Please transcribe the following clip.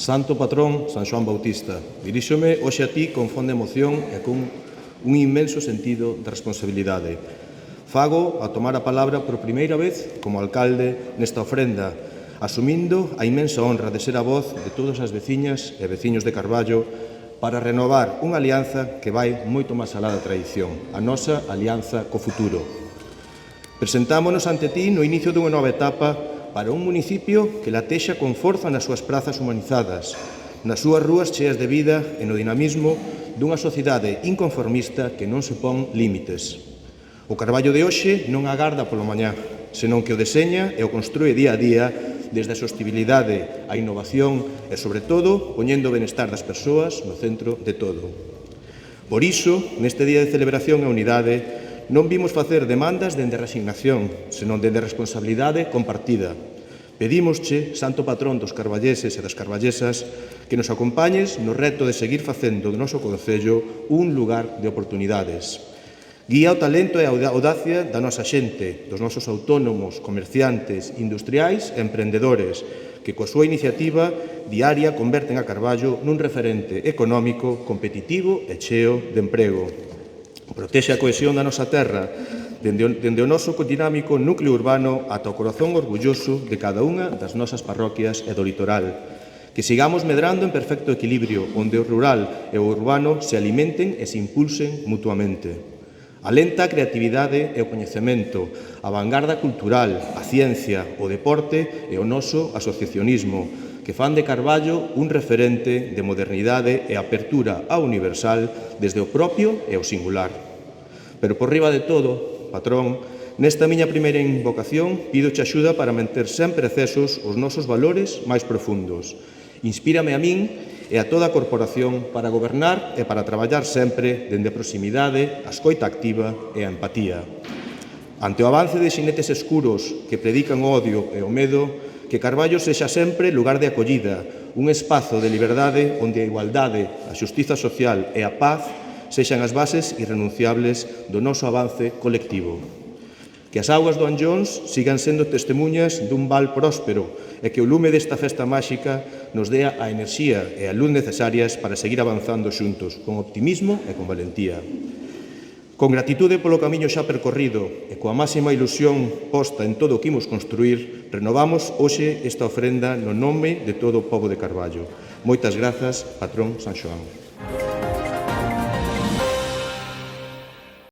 Santo patrón San Xoán Bautista, diríxome hoxe a ti con fonda emoción e con un inmenso sentido de responsabilidade. Fago a tomar a palabra por primeira vez como alcalde nesta ofrenda, asumindo a inmensa honra de ser a voz de todas as veciñas e veciños de Carballo para renovar unha alianza que vai moito máis alá da tradición, a nosa alianza co futuro. Presentámonos ante ti no inicio dunha nova etapa para un municipio que latexa con forza nas súas prazas humanizadas, nas súas rúas cheas de vida e no dinamismo dunha sociedade inconformista que non se pon límites. O Carballo de hoxe non agarda polo mañá, senón que o deseña e o construe día a día desde a sostibilidade, a innovación e, sobre todo, poñendo o benestar das persoas no centro de todo. Por iso, neste día de celebración e unidade, non vimos facer demandas dende a resignación, senón dende a responsabilidade compartida. Pedímosche, Santo Patrón dos carballeses e das carballesas, que nos acompañes no reto de seguir facendo do noso concello un lugar de oportunidades. Guía o talento e a audacia da nosa xente, dos nosos autónomos, comerciantes, industriais e emprendedores, que coa súa iniciativa diaria converten a Carballo nun referente económico, competitivo e cheo de emprego. Protexe a cohesión da nosa terra, dende o noso dinámico núcleo urbano ata o corazón orgulloso de cada unha das nosas parroquias e do litoral. Que sigamos medrando en perfecto equilibrio, onde o rural e o urbano se alimenten e se impulsen mutuamente. Alenta a creatividade e o coñecemento, a vanguarda cultural, a ciencia, o deporte e o noso asociacionismo, que fan de Carballo un referente de modernidade e apertura ao universal desde o propio e o singular. Pero por riba de todo, patrón, nesta miña primeira invocación pidoche axuda para manter sempre accesos os nosos valores máis profundos. Inspírame a min e a toda a corporación para gobernar e para traballar sempre dende a proximidade, a escoita activa e a empatía. Ante o avance de xinetes escuros que predican o odio e o medo, que Carballo sexa sempre lugar de acollida, un espazo de liberdade onde a igualdade, a xustiza social e a paz sexan as bases irrenunciables do noso avance colectivo. Que as augas do Anllóns sigan sendo testemunhas dun val próspero e que o lume desta festa máxica nos dea a enerxía e a luz necesarias para seguir avanzando xuntos, con optimismo e con valentía. Con gratitude polo camiño xa percorrido e coa máxima ilusión posta en todo o que imos construir, renovamos hoxe esta ofrenda no nome de todo o pobo de Carballo. Moitas grazas, patrón San Xoán.